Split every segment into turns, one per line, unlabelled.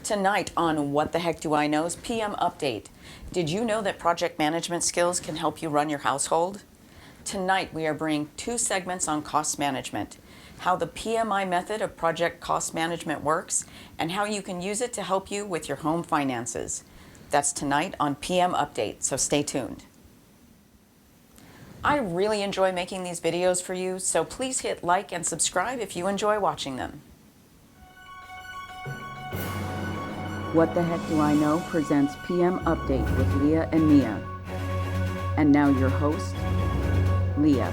Tonight on What the Heck Do I Know's PM Update. Did you know that project management skills can help you run your household? Tonight we are bringing two segments on cost management, how the PMI method of project cost management works, and how you can use it to help you with your home finances. That's tonight on PM Update, so stay tuned. I really enjoy making these videos for you, so please hit like and subscribe if you enjoy watching them. What the Heck Do I Know presents PM Update with Leah and Mia. And now your host, Leah.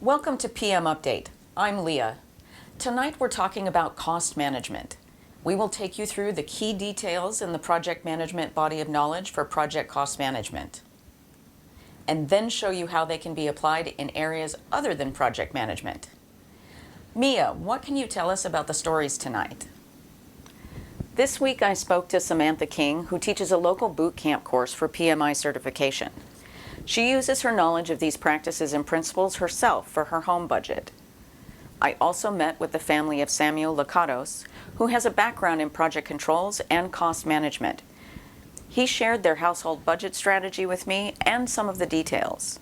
Welcome to PM Update. I'm Leah. Tonight we're talking about cost management. We will take you through the key details in the project management body of knowledge for project cost management, and then show you how they can be applied in areas other than project management. Mia, what can you tell us about the stories tonight? This week I spoke to Samantha King, who teaches a local boot camp course for PMI certification. She uses her knowledge of these practices and principles herself for her home budget. I also met with the family of Samuel Lakatos, who has a background in project controls and cost management. He shared their household budget strategy with me and some of the details.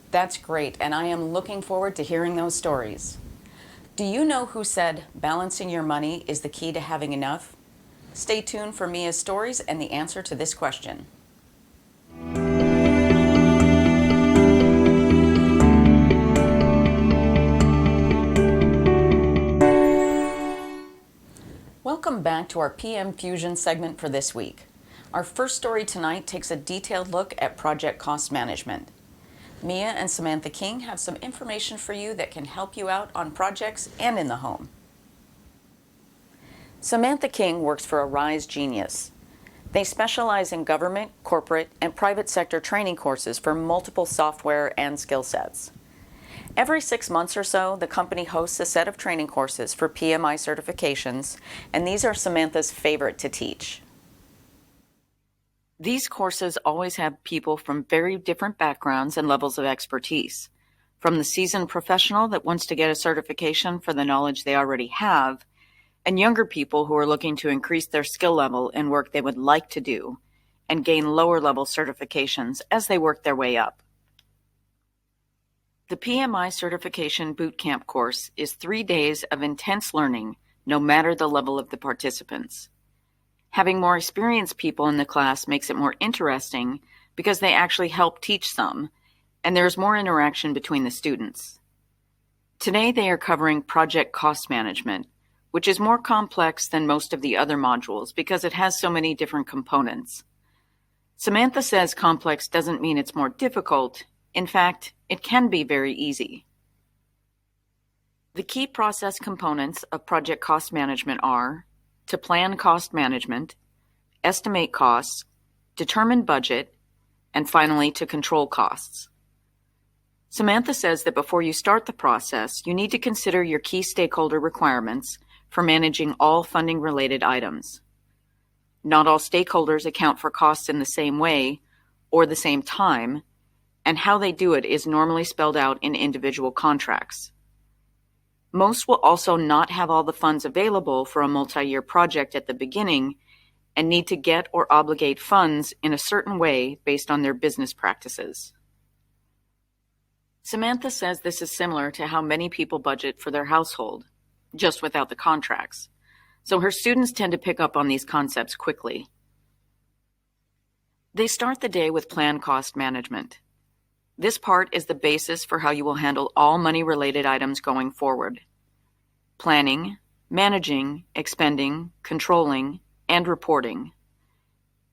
That's great, and I am looking forward to hearing those stories. Do you know who said balancing your money is the key to having enough? Stay tuned for Mia's stories and the answer to this question. Welcome back to our PM Fusion segment for this week. Our first story tonight takes a detailed look at project cost management. Mia and Samantha King have some information for you that can help you out on projects and in the home. Samantha King works for Arise Genius. They specialize in government, corporate, and private sector training courses for multiple software and skill sets. Every 6 months or so, the company hosts a set of training courses for PMI certifications, and these are Samantha's favorite to teach. These courses always have people from very different backgrounds and levels of expertise, from the seasoned professional that wants to get a certification for the knowledge they already have, and younger people who are looking to increase their skill level in work they would like to do and gain lower-level certifications as they work their way up. The PMI Certification Bootcamp course is 3 days of intense learning, no matter the level of the participants. Having more experienced people in the class makes it more interesting because they actually help teach some, and there's more interaction between the students. Today they are covering project cost management, which is more complex than most of the other modules because it has so many different components. Samantha says complex doesn't mean it's more difficult. In fact, it can be very easy. The key process components of project cost management are to plan cost management, estimate costs, determine budget, and finally to control costs. Samantha says that before you start the process, you need to consider your key stakeholder requirements for managing all funding-related items. Not all stakeholders account for costs in the same way or the same time, and how they do it is normally spelled out in individual contracts. Most will also not have all the funds available for a multi-year project at the beginning and need to get or obligate funds in a certain way based on their business practices. Samantha says this is similar to how many people budget for their household, just without the contracts, so her students tend to pick up on these concepts quickly. They start the day with planned cost management. This part is the basis for how you will handle all money-related items going forward. Planning, managing, expending, controlling, and reporting.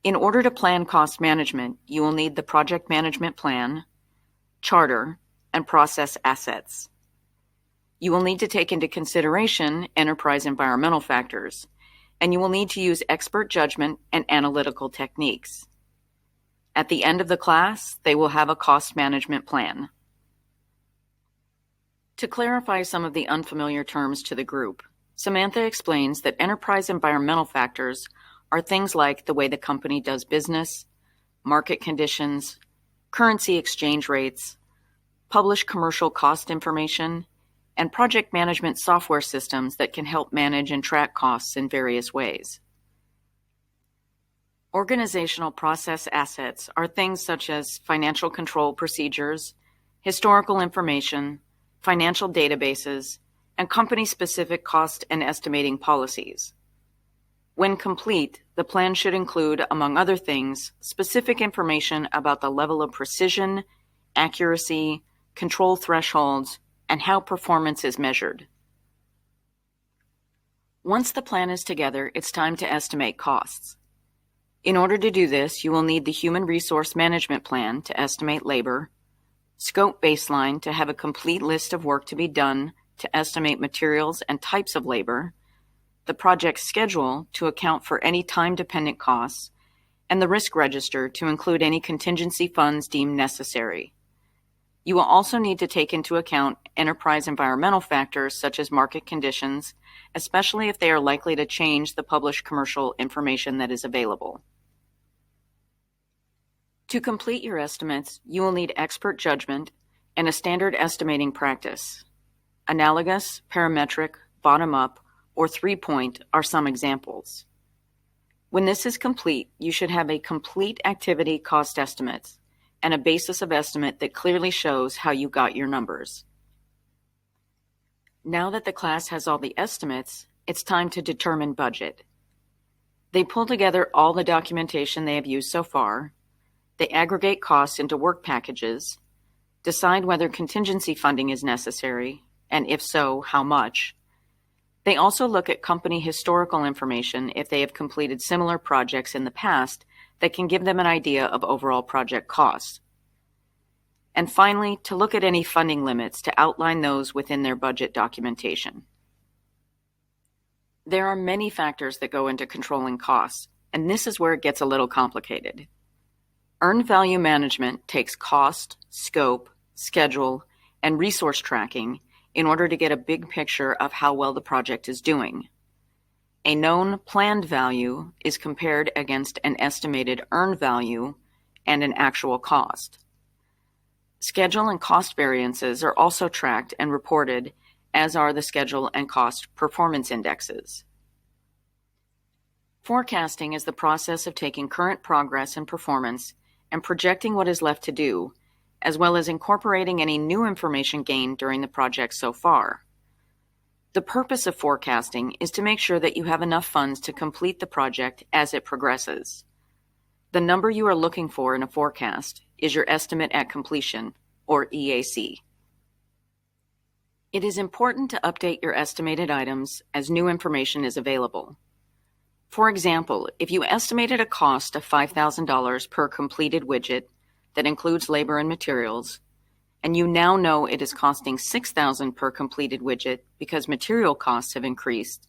In order to plan cost management, you will need the project management plan, charter, and process assets. You will need to take into consideration enterprise environmental factors, and you will need to use expert judgment and analytical techniques. At the end of the class, they will have a cost management plan. To clarify some of the unfamiliar terms to the group, Samantha explains that enterprise environmental factors are things like the way the company does business, market conditions, currency exchange rates, publish commercial cost information, and project management software systems that can help manage and track costs in various ways. Organizational process assets are things such as financial control procedures, historical information, financial databases, and company-specific cost and estimating policies. When complete, the plan should include, among other things, specific information about the level of precision, accuracy, control thresholds, and how performance is measured. Once the plan is together, it's time to estimate costs. In order to do this, you will need the Human Resource Management Plan to estimate labor, Scope Baseline to have a complete list of work to be done to estimate materials and types of labor, the project schedule to account for any time-dependent costs, and the Risk Register to include any contingency funds deemed necessary. You will also need to take into account enterprise environmental factors such as market conditions, especially if they are likely to change the published commercial information that is available. To complete your estimates, you will need expert judgment and a standard estimating practice. Analogous, parametric, bottom-up, or three-point are some examples. When this is complete, you should have a complete activity cost estimate and a basis of estimate that clearly shows how you got your numbers. Now that the class has all the estimates, it's time to determine budget. They pull together all the documentation they have used so far. They aggregate costs into work packages, decide whether contingency funding is necessary, and if so, how much. They also look at company historical information if they have completed similar projects in the past that can give them an idea of overall project costs. And finally, to look at any funding limits to outline those within their budget documentation. There are many factors that go into controlling costs, and this is where it gets a little complicated. Earned value management takes cost, scope, schedule, and resource tracking in order to get a big picture of how well the project is doing. A known planned value is compared against an estimated earned value and an actual cost. Schedule and cost variances are also tracked and reported, as are the schedule and cost performance indexes. Forecasting is the process of taking current progress and performance and projecting what is left to do, as well as incorporating any new information gained during the project so far. The purpose of forecasting is to make sure that you have enough funds to complete the project as it progresses. The number you are looking for in a forecast is your estimate at completion, or EAC. It is important to update your estimated items as new information is available. For example, if you estimated a cost of $5,000 per completed widget that includes labor and materials, and you now know it is costing $6,000 per completed widget because material costs have increased,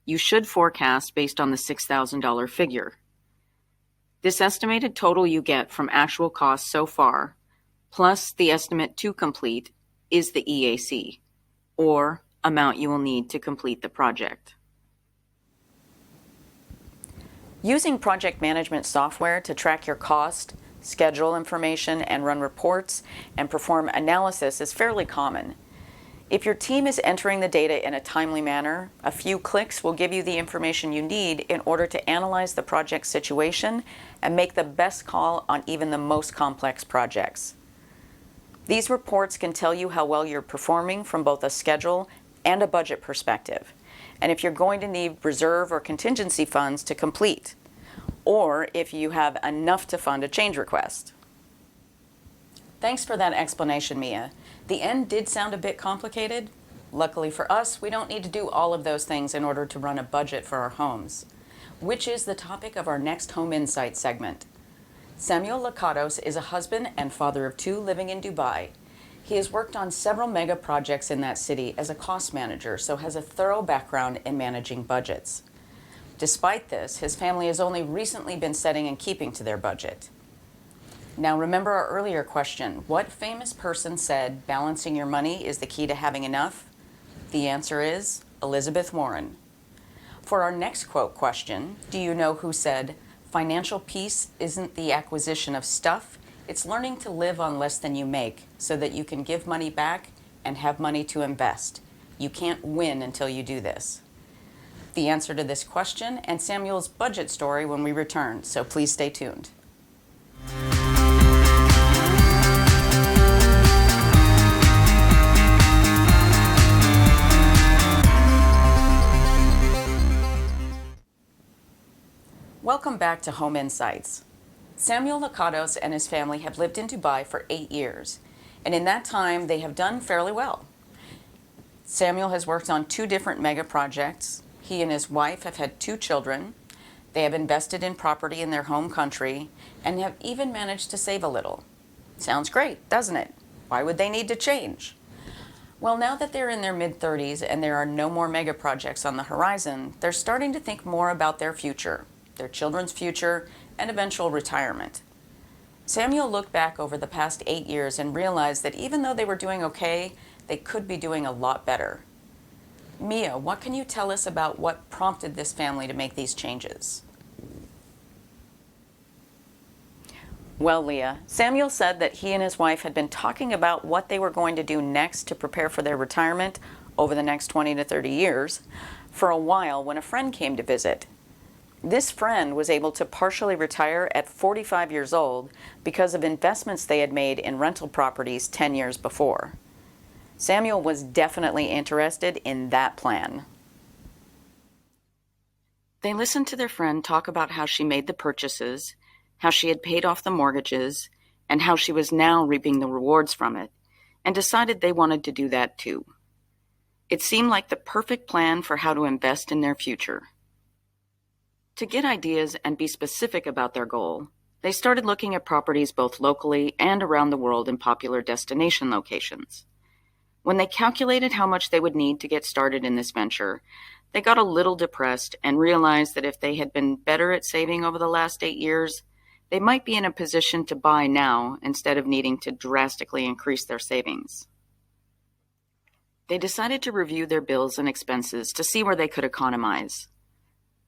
you should forecast based on the $6,000 figure. This estimated total you get from actual costs so far, plus the estimate to complete, is the EAC, or amount you will need to complete the project. Using project management software to track your cost, schedule information, and run reports, and perform analysis is fairly common. If your team is entering the data in a timely manner, a few clicks will give you the information you need in order to analyze the project situation and make the best call on even the most complex projects. These reports can tell you how well you're performing from both a schedule and a budget perspective, and if you're going to need reserve or contingency funds to complete, or if you have enough to fund a change request. Thanks for that explanation, Mia. The end did sound a bit complicated. Luckily for us, we don't need to do all of those things in order to run a budget for our homes, which is the topic of our next Home Insight segment. Samuel Lakatos is a husband and father of two living in Dubai. He has worked on several mega projects in that city as a cost manager, so has a thorough background in managing budgets. Despite this, his family has only recently been setting and keeping to their budget. Now remember our earlier question, what famous person said balancing your money is the key to having enough? The answer is Elizabeth Warren. For our next quote question, do you know who said, "Financial peace isn't the acquisition of stuff, it's learning to live on less than you make so that you can give money back and have money to invest. You can't win until you do this. The answer to this question and Samuel's budget story when we return, so please stay tuned. Welcome back to Home Insights. Samuel Lakatos and his family have lived in Dubai for 8 years, and in that time they have done fairly well. Samuel has worked on 2 different mega projects. He and his wife have had 2 children. They have invested in property in their home country and have even managed to save a little. Sounds great, doesn't it? Why would they need to change? Well, now that they're in their mid-30s and there are no more mega projects on the horizon, they're starting to think more about their future, their children's future, and eventual retirement. Samuel looked back over the past 8 years and realized that even though they were doing okay, they could be doing a lot better. Mia, what can you tell us about what prompted this family to make these changes? Well, Leah, Samuel said that he and his wife had been talking about what they were going to do next to prepare for their retirement over the next 20 to 30 years for a while when a friend came to visit. This friend was able to partially retire at 45 years old because of investments they had made in rental properties 10 years before. Samuel was definitely interested in that plan. They listened to their friend talk about how she made the purchases, how she had paid off the mortgages, and how she was now reaping the rewards from it, and decided they wanted to do that too. It seemed like the perfect plan for how to invest in their future. To get ideas and be specific about their goal, they started looking at properties both locally and around the world in popular destination locations. When they calculated how much they would need to get started in this venture, they got a little depressed and realized that if they had been better at saving over the last 8 years, they might be in a position to buy now instead of needing to drastically increase their savings. They decided to review their bills and expenses to see where they could economize.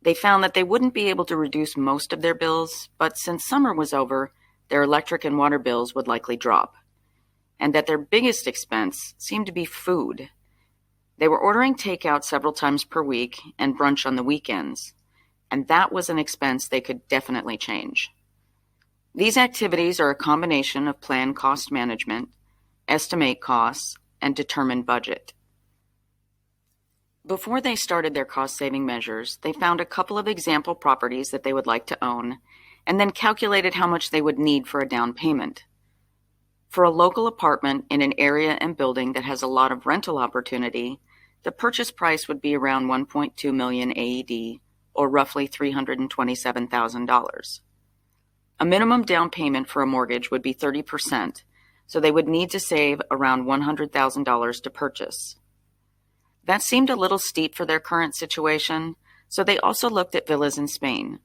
They found that they wouldn't be able to reduce most of their bills, but since summer was over, their electric and water bills would likely drop, and that their biggest expense seemed to be food. They were ordering takeout several times per week and brunch on the weekends, and that was an expense they could definitely change. These activities are a combination of plan cost management, estimate costs, and determine budget. Before they started their cost-saving measures, they found a couple of example properties that they would like to own, and then calculated how much they would need for a down payment. For a local apartment in an area and building that has a lot of rental opportunity, the purchase price would be around 1.2 million AED, or roughly $327,000. A minimum down payment for a mortgage would be 30%, so they would need to save around $100,000 to purchase. That seemed a little steep for their current situation, so they also looked at villas in Spain.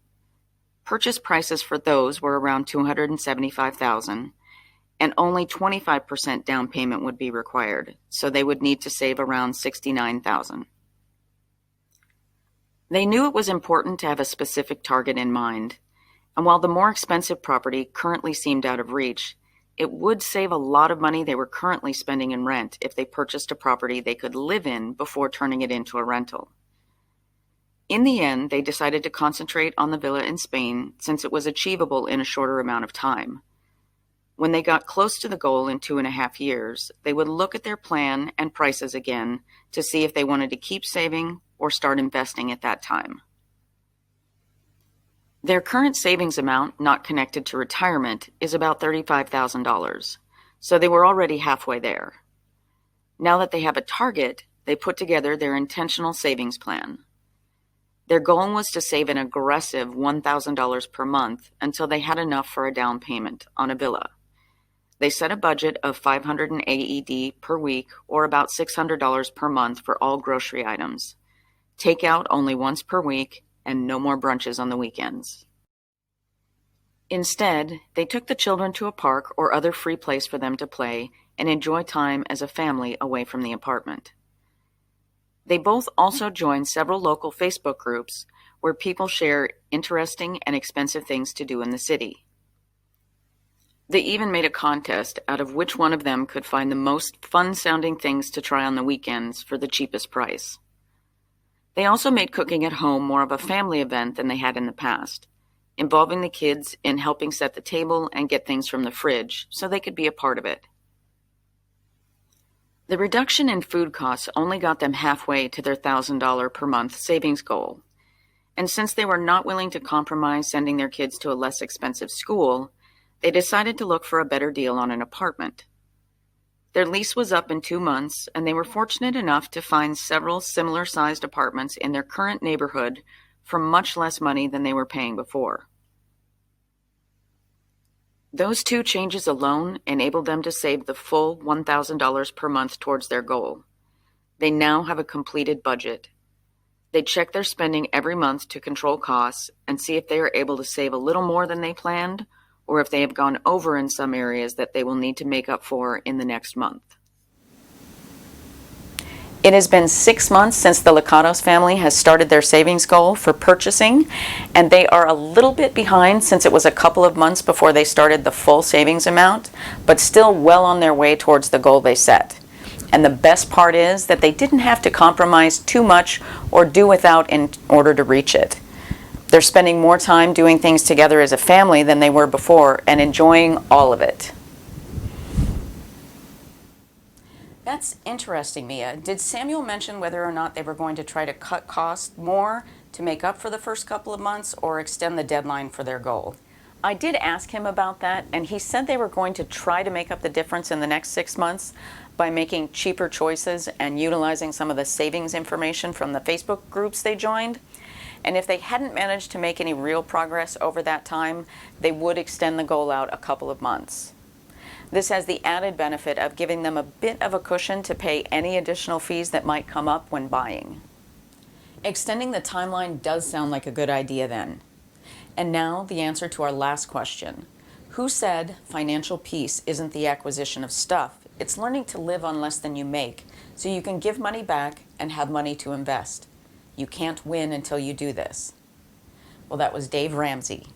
Purchase prices for those were around $275,000, and only 25% down payment would be required, so they would need to save around $69,000. They knew it was important to have a specific target in mind, and while the more expensive property currently seemed out of reach, it would save a lot of money they were currently spending in rent if they purchased a property they could live in before turning it into a rental. In the end, they decided to concentrate on the villa in Spain since it was achievable in a shorter amount of time. When they got close to the goal in 2.5 years, they would look at their plan and prices again to see if they wanted to keep saving or start investing at that time. Their current savings amount, not connected to retirement, is about $35,000, so they were already halfway there. Now that they have a target, they put together their intentional savings plan. Their goal was to save an aggressive $1,000 per month until they had enough for a down payment on a villa. They set a budget of $500 AED per week, or about $600 per month for all grocery items. Takeout only once per week, and no more brunches on the weekends. Instead, they took the children to a park or other free place for them to play and enjoy time as a family away from the apartment. They both also joined several local Facebook groups where people share interesting and expensive things to do in the city. They even made a contest out of which one of them could find the most fun-sounding things to try on the weekends for the cheapest price. They also made cooking at home more of a family event than they had in the past, involving the kids in helping set the table and get things from the fridge so they could be a part of it. The reduction in food costs only got them halfway to their $1,000 per month savings goal. And since they were not willing to compromise sending their kids to a less expensive school, they decided to look for a better deal on an apartment. Their lease was up in 2 months, and they were fortunate enough to find several similar-sized apartments in their current neighborhood for much less money than they were paying before. Those 2 changes alone enabled them to save the full $1,000 per month towards their goal. They now have a completed budget. They check their spending every month to control costs and see if they are able to save a little more than they planned, or if they have gone over in some areas that they will need to make up for in the next month. It has been 6 months since the Licatos family has started their savings goal for purchasing, and they are a little bit behind since it was a couple of months before they started the full savings amount, but still well on their way towards the goal they set. And the best part is that they didn't have to compromise too much or do without in order to reach it. They're spending more time doing things together as a family than they were before and enjoying all of it. That's interesting, Mia. Did Samuel mention whether or not they were going to try to cut costs more to make up for the first couple of months or extend the deadline for their goal? I did ask him about that, and he said they were going to try to make up the difference in the next 6 months by making cheaper choices and utilizing some of the savings information from the Facebook groups they joined. And if they hadn't managed to make any real progress over that time, they would extend the goal out a couple of months. This has the added benefit of giving them a bit of a cushion to pay any additional fees that might come up when buying. Extending the timeline does sound like a good idea then. And now the answer to our last question. Who said financial peace isn't the acquisition of stuff? It's learning to live on less than you make so you can give money back and have money to invest. You can't win until you do this. Well, that was Dave Ramsey.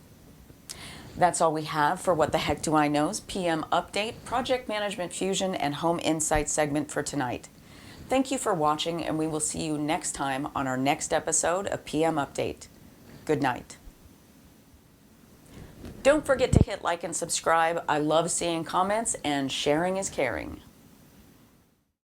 That's all we have for What the Heck Do I Know's PM Update, Project Management Fusion, and Home Insight segment for tonight. Thank you for watching, and we will see you next time on our next episode of PM Update. Good night. Don't forget to hit like and subscribe. I love seeing comments, and sharing is caring.